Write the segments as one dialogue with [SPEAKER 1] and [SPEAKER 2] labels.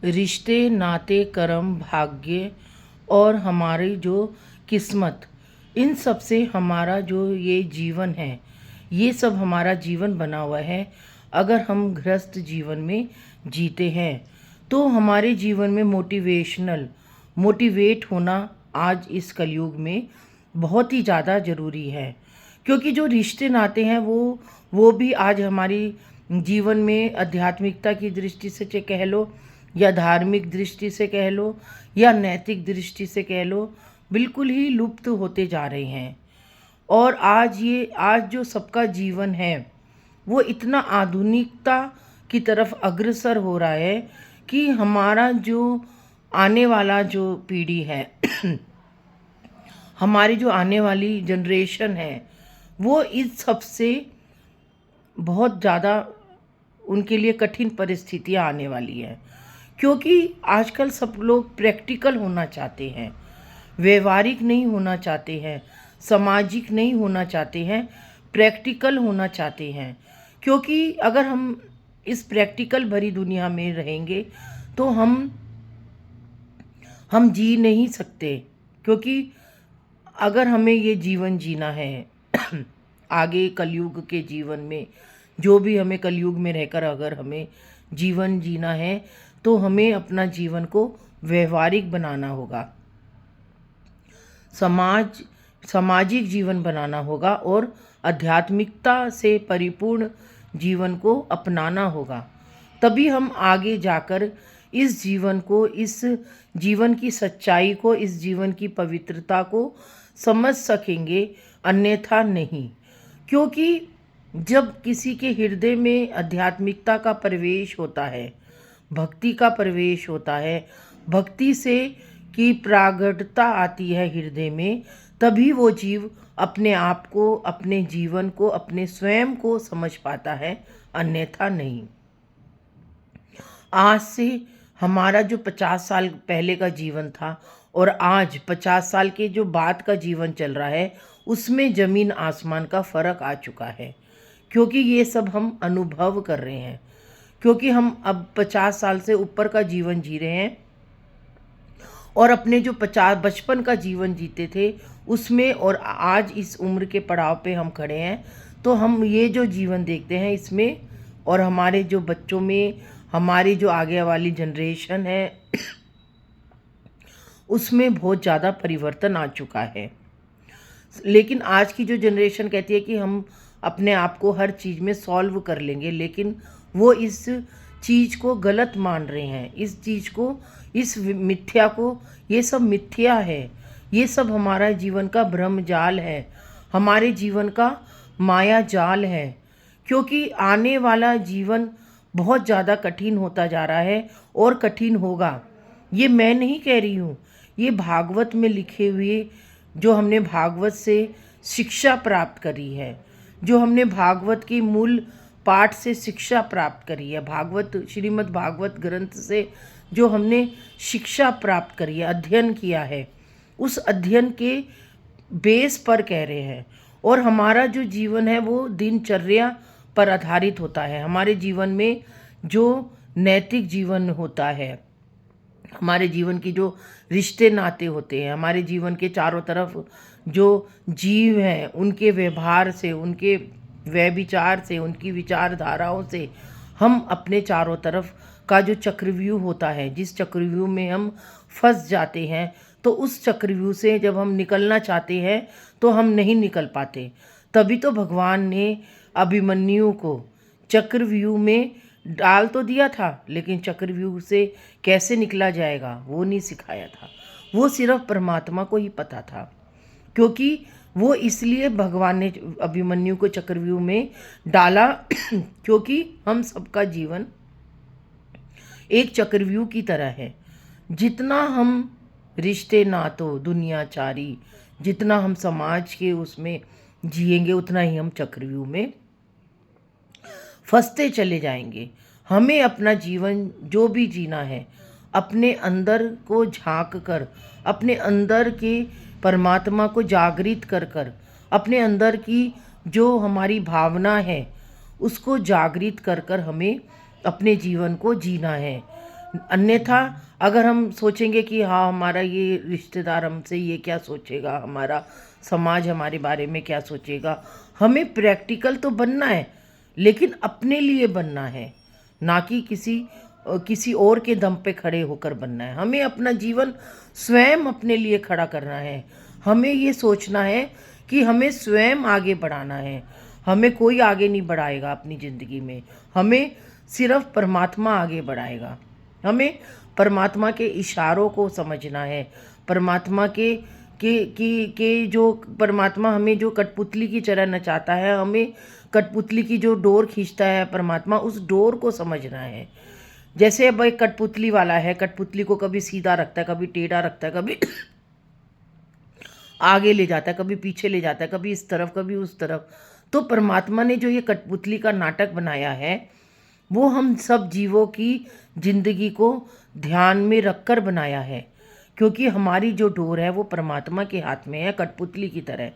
[SPEAKER 1] रिश्ते नाते कर्म भाग्य और हमारी जो किस्मत, इन सब से हमारा जो ये जीवन है, ये सब हमारा जीवन बना हुआ है। अगर हम गृहस्थ जीवन में जीते हैं तो हमारे जीवन में मोटिवेट होना आज इस कलयुग में बहुत ही ज़्यादा ज़रूरी है। क्योंकि जो रिश्ते नाते हैं वो भी आज हमारी जीवन में आध्यात्मिकता की दृष्टि से कह लो, या धार्मिक दृष्टि से कह लो, या नैतिक दृष्टि से कह लो, बिल्कुल ही लुप्त होते जा रहे हैं। और आज जो सबका जीवन है वो इतना आधुनिकता की तरफ अग्रसर हो रहा है कि हमारा जो आने वाला जो पीढ़ी है हमारी जो आने वाली जनरेशन है वो इस सब से बहुत ज़्यादा उनके लिए कठिन परिस्थितियाँ आने वाली है। क्योंकि आजकल सब लोग प्रैक्टिकल होना चाहते हैं, व्यवहारिक नहीं होना चाहते हैं, सामाजिक नहीं होना चाहते हैं, प्रैक्टिकल होना चाहते हैं। क्योंकि अगर हम इस प्रैक्टिकल भरी दुनिया में रहेंगे तो हम जी नहीं सकते। क्योंकि अगर हमें ये जीवन जीना है आगे कलयुग के जीवन में, जो भी हमें कलयुग में रहकर अगर हमें जीवन जीना है तो हमें अपना जीवन को व्यवहारिक बनाना होगा, सामाजिक जीवन बनाना होगा और आध्यात्मिकता से परिपूर्ण जीवन को अपनाना होगा। तभी हम आगे जाकर इस जीवन की सच्चाई को, इस जीवन की पवित्रता को समझ सकेंगे, अन्यथा नहीं। क्योंकि जब किसी के हृदय में आध्यात्मिकता का प्रवेश होता है, भक्ति का प्रवेश होता है, भक्ति से की प्रागढ़ता आती है हृदय में, तभी वो जीव अपने आप को, अपने जीवन को, अपने स्वयं को समझ पाता है, अन्यथा नहीं। आज से हमारा जो 50 साल पहले का जीवन था और आज 50 साल के जो बाद का जीवन चल रहा है, उसमें ज़मीन आसमान का फ़र्क आ चुका है। क्योंकि ये सब हम अनुभव कर रहे हैं। क्योंकि हम अब 50 साल से ऊपर का जीवन जी रहे हैं और अपने जो बचपन का जीवन जीते थे उसमें, और आज इस उम्र के पड़ाव पे हम खड़े हैं, तो हम ये जो जीवन देखते हैं इसमें, और हमारे जो बच्चों में, हमारी जो आगे वाली जनरेशन है उसमें बहुत ज़्यादा परिवर्तन आ चुका है। लेकिन आज की जो जनरेशन कहती है कि हम अपने आप को हर चीज़ में सॉल्व कर लेंगे, लेकिन वो इस चीज़ को गलत मान रहे हैं, इस चीज़ को, इस मिथ्या को। ये सब मिथ्या है, ये सब हमारा जीवन का भ्रम जाल है, हमारे जीवन का माया जाल है। क्योंकि आने वाला जीवन बहुत ज़्यादा कठिन होता जा रहा है और कठिन होगा। ये मैं नहीं कह रही हूँ, ये भागवत में लिखे हुए, जो हमने भागवत से शिक्षा प्राप्त करी है, जो हमने भागवत की मूल पाठ से शिक्षा प्राप्त करी है, श्रीमद् भागवत ग्रंथ से जो हमने शिक्षा प्राप्त करी है, अध्ययन किया है, उस अध्ययन के बेस पर कह रहे हैं। और हमारा जो जीवन है वो दिनचर्या पर आधारित होता है। हमारे जीवन में जो नैतिक जीवन होता है, हमारे जीवन की जो रिश्ते नाते होते हैं, हमारे जीवन के चारों तरफ जो जीव हैं, उनके व्यवहार से, उनके व्यभिचार से, उनकी विचारधाराओं से हम अपने चारों तरफ का जो चक्रव्यूह होता है, जिस चक्रव्यूह में हम फंस जाते हैं, तो उस चक्रव्यूह से जब हम निकलना चाहते हैं तो हम नहीं निकल पाते। तभी तो भगवान ने अभिमन्यु को चक्रव्यूह में डाल तो दिया था, लेकिन चक्रव्यूह से कैसे निकला जाएगा वो नहीं सिखाया था। वो सिर्फ परमात्मा को ही पता था। क्योंकि वो इसलिए भगवान ने अभिमन्यु को चक्रव्यूह में डाला क्योंकि हम सबका जीवन एक चक्रव्यूह की तरह है। जितना हम रिश्ते नातों, दुनियाचारी, जितना हम समाज के उसमें जिएंगे, उतना ही हम चक्रव्यूह में फंसते चले जाएंगे। हमें अपना जीवन जो भी जीना है, अपने अंदर को झांक कर, अपने अंदर के परमात्मा को जागृत कर कर, अपने अंदर की जो हमारी भावना है उसको जागृत कर कर हमें अपने जीवन को जीना है। अन्यथा अगर हम सोचेंगे कि हाँ, हमारा ये रिश्तेदार हमसे ये क्या सोचेगा, हमारा समाज हमारे बारे में क्या सोचेगा, हमें प्रैक्टिकल तो बनना है, लेकिन अपने लिए बनना है, ना कि किसी और के दम पे खड़े होकर बनना है। हमें अपना जीवन स्वयं अपने लिए खड़ा करना है। हमें ये सोचना है कि हमें स्वयं आगे बढ़ाना है। हमें कोई आगे नहीं बढ़ाएगा अपनी ज़िंदगी में, हमें सिर्फ परमात्मा आगे बढ़ाएगा। हमें परमात्मा के इशारों को समझना है। परमात्मा के जो परमात्मा हमें जो कठपुतली की तरह नचाता है, हमें कठपुतली की जो डोर खींचता है परमात्मा, उस डोर को समझना है। जैसे अब एक कठपुतली वाला है, कठपुतली को कभी सीधा रखता है, कभी टेढ़ा रखता है, कभी आगे ले जाता है, कभी पीछे ले जाता है, कभी इस तरफ कभी उस तरफ। तो परमात्मा ने जो ये कठपुतली का नाटक बनाया है, वो हम सब जीवों की जिंदगी को ध्यान में रखकर बनाया है, क्योंकि हमारी जो डोर है वो परमात्मा के हाथ में है, कठपुतली की तरह।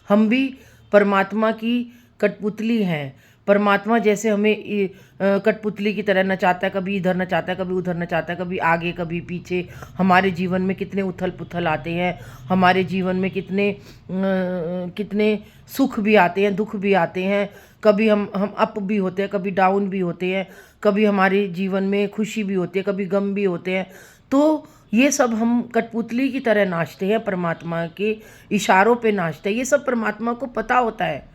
[SPEAKER 1] हम भी परमात्मा की कठपुतली हैं। परमात्मा जैसे हमें कठपुतली की तरह नचाता है, कभी इधर नचाता है, कभी उधर नचाता है, कभी आगे कभी पीछे। हमारे जीवन में कितने उथल पुथल आते हैं, हमारे जीवन में कितने सुख भी आते हैं, दुख भी आते हैं। कभी हम अप भी होते हैं, कभी डाउन भी होते हैं, कभी हमारे जीवन में खुशी भी होती है, कभी गम भी होते हैं। तो ये सब हम कठपुतली की तरह नाचते हैं, परमात्मा के इशारों पे नाचते हैं। ये सब परमात्मा को पता होता है।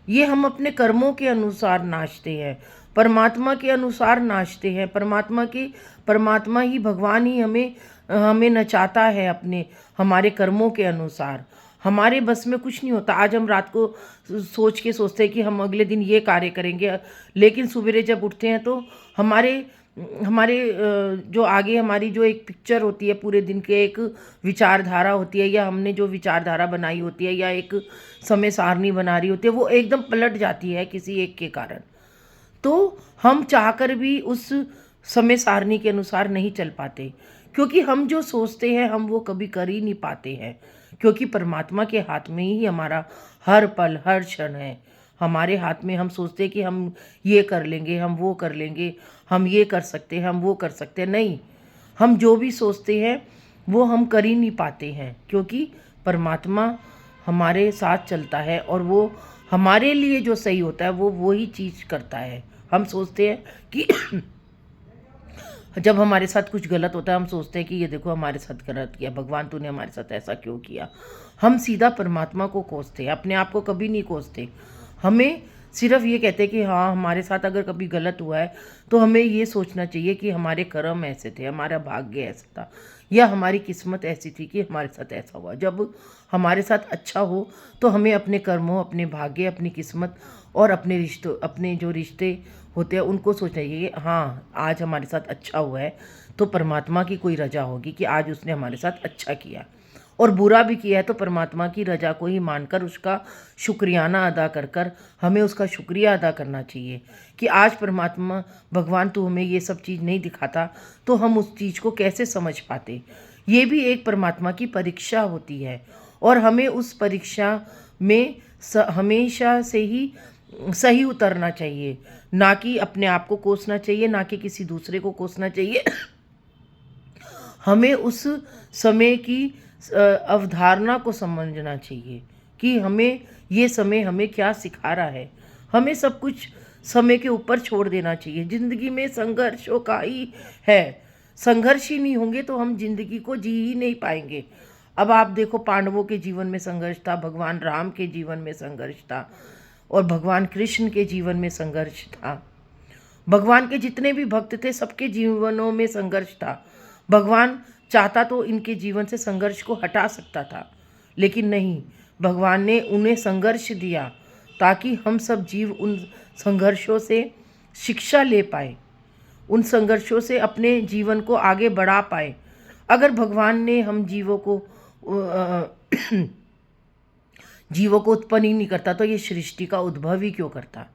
[SPEAKER 1] ये हम अपने कर्मों के अनुसार नाचते हैं, परमात्मा के अनुसार नाचते हैं। परमात्मा ही, भगवान ही हमें हमें नचाता है अपने हमारे कर्मों के अनुसार। हमारे बस में कुछ नहीं होता। आज हम रात को सोचते हैं कि हम अगले दिन ये कार्य करेंगे, लेकिन सवेरे जब उठते हैं तो हमारे हमारे जो आगे हमारी जो एक पिक्चर होती है पूरे दिन के, एक विचारधारा होती है, या हमने जो विचारधारा बनाई होती है, या एक समय सारणी बना रही होती है, वो एकदम पलट जाती है किसी एक के कारण। तो हम चाहकर भी उस समय सारणी के अनुसार नहीं चल पाते, क्योंकि हम जो सोचते हैं हम वो कभी कर ही नहीं पाते हैं, क्योंकि परमात्मा के हाथ में ही हमारा हर पल हर क्षण है। हमारे हाथ में हम सोचते हैं कि हम ये कर लेंगे, हम वो कर लेंगे, हम ये कर सकते हैं, हम वो कर सकते हैं। नहीं, हम जो भी सोचते हैं वो हम कर ही नहीं पाते हैं, क्योंकि परमात्मा हमारे साथ चलता है और वो हमारे लिए जो सही होता है वो ही चीज़ करता है। हम सोचते हैं कि जब हमारे साथ कुछ गलत होता है हम सोचते हैं कि ये देखो हमारे साथ गलत किया, भगवान तूने हमारे साथ ऐसा क्यों किया। हम सीधा परमात्मा को कोसते हैं, अपने आप को कभी नहीं कोसते। हमें सिर्फ ये कहते हैं कि हाँ, हमारे साथ अगर कभी गलत हुआ है तो हमें ये सोचना चाहिए कि हमारे कर्म ऐसे थे, हमारा भाग्य ऐसा था, या हमारी किस्मत ऐसी थी कि हमारे साथ ऐसा हुआ। जब हमारे साथ अच्छा हो तो हमें अपने कर्मों, अपने भाग्य, अपनी किस्मत और अपने रिश्तों, अपने जो रिश्ते होते हैं उनको सोचना चाहिए कि हाँ, आज हमारे साथ अच्छा हुआ है तो परमात्मा की कोई रजा होगी कि आज उसने हमारे साथ अच्छा किया, और बुरा भी किया है तो परमात्मा की रजा को ही मानकर उसका शुक्रियाना अदा कर कर हमें उसका शुक्रिया अदा करना चाहिए कि आज परमात्मा भगवान तू हमें ये सब चीज़ नहीं दिखाता तो हम उस चीज़ को कैसे समझ पाते। ये भी एक परमात्मा की परीक्षा होती है, और हमें उस परीक्षा में हमेशा से ही सही उतरना चाहिए, ना कि अपने आप को कोसना चाहिए, ना कि किसी दूसरे को कोसना चाहिए। हमें उस समय की अवधारणा को समझना चाहिए कि हमें ये समय हमें क्या सिखा रहा है। हमें सब कुछ समय के ऊपर छोड़ देना चाहिए। ज़िंदगी में संघर्षों का ही है, संघर्ष ही नहीं होंगे तो हम जिंदगी को जी ही नहीं पाएंगे। अब आप देखो, पांडवों के जीवन में संघर्ष था, भगवान राम के जीवन में संघर्ष था, और भगवान कृष्ण के जीवन में संघर्ष था। भगवान के जितने भी भक्त थे सबके जीवनों में संघर्ष था। भगवान चाहता तो इनके जीवन से संघर्ष को हटा सकता था, लेकिन नहीं, भगवान ने उन्हें संघर्ष दिया ताकि हम सब जीव उन संघर्षों से शिक्षा ले पाए, उन संघर्षों से अपने जीवन को आगे बढ़ा पाए। अगर भगवान ने हम जीवों को उत्पन्न ही नहीं करता तो ये सृष्टि का उद्भव ही क्यों करता।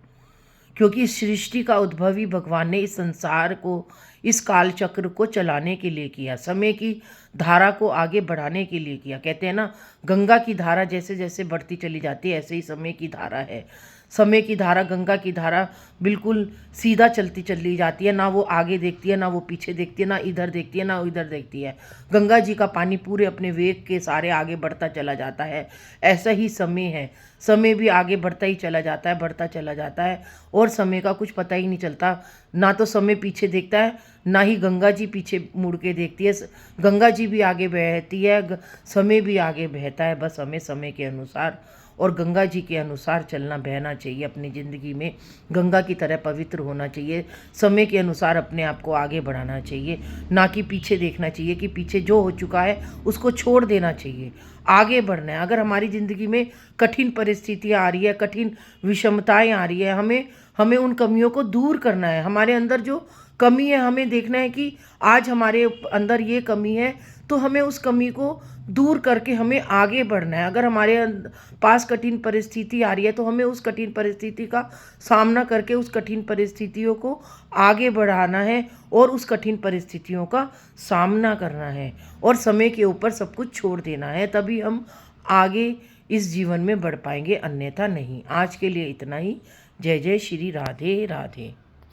[SPEAKER 1] क्योंकि इस सृष्टि का उद्भव ही भगवान ने इस संसार को, इस काल चक्र को चलाने के लिए किया, समय की धारा को आगे बढ़ाने के लिए किया। कहते हैं ना, गंगा की धारा जैसे जैसे बढ़ती चली जाती है ऐसे ही समय की धारा है। समय की धारा, गंगा की धारा बिल्कुल सीधा चलती चली जाती है, ना वो आगे देखती है, ना वो पीछे देखती है, ना इधर देखती है, ना उधर देखती है। गंगा जी का पानी पूरे अपने वेग के सारे आगे बढ़ता चला जाता है। ऐसा ही समय है, समय भी आगे बढ़ता ही चला जाता है, बढ़ता चला जाता है, और समय का कुछ पता ही नहीं चलता। ना तो समय पीछे देखता है, ना ही गंगा जी पीछे मुड़ के देखती है। गंगा जी भी आगे बहती है, समय भी आगे बहता है। बस हमें समय के अनुसार और गंगा जी के अनुसार चलना बहना चाहिए अपनी ज़िंदगी में। गंगा की तरह पवित्र होना चाहिए, समय के अनुसार अपने आप को आगे बढ़ाना चाहिए, ना कि पीछे देखना चाहिए कि पीछे जो हो चुका है उसको छोड़ देना चाहिए। आगे बढ़ना है। अगर हमारी ज़िंदगी में कठिन परिस्थितियाँ आ रही है, कठिन विषमताएं आ रही है, हमें हमें उन कमियों को दूर करना है। हमारे अंदर जो कमी है, हमें देखना है कि आज हमारे अंदर ये कमी है, तो हमें उस कमी को दूर करके हमें आगे बढ़ना है। अगर हमारे पास कठिन परिस्थिति आ रही है, तो हमें उस कठिन परिस्थिति का सामना करके उस कठिन परिस्थितियों को आगे बढ़ाना है और उस कठिन परिस्थितियों का सामना करना है और समय के ऊपर सब कुछ छोड़ देना है। तभी हम आगे इस जीवन में बढ़ पाएंगे, अन्यथा नहीं। आज के लिए इतना ही। जय जय श्री राधे राधे।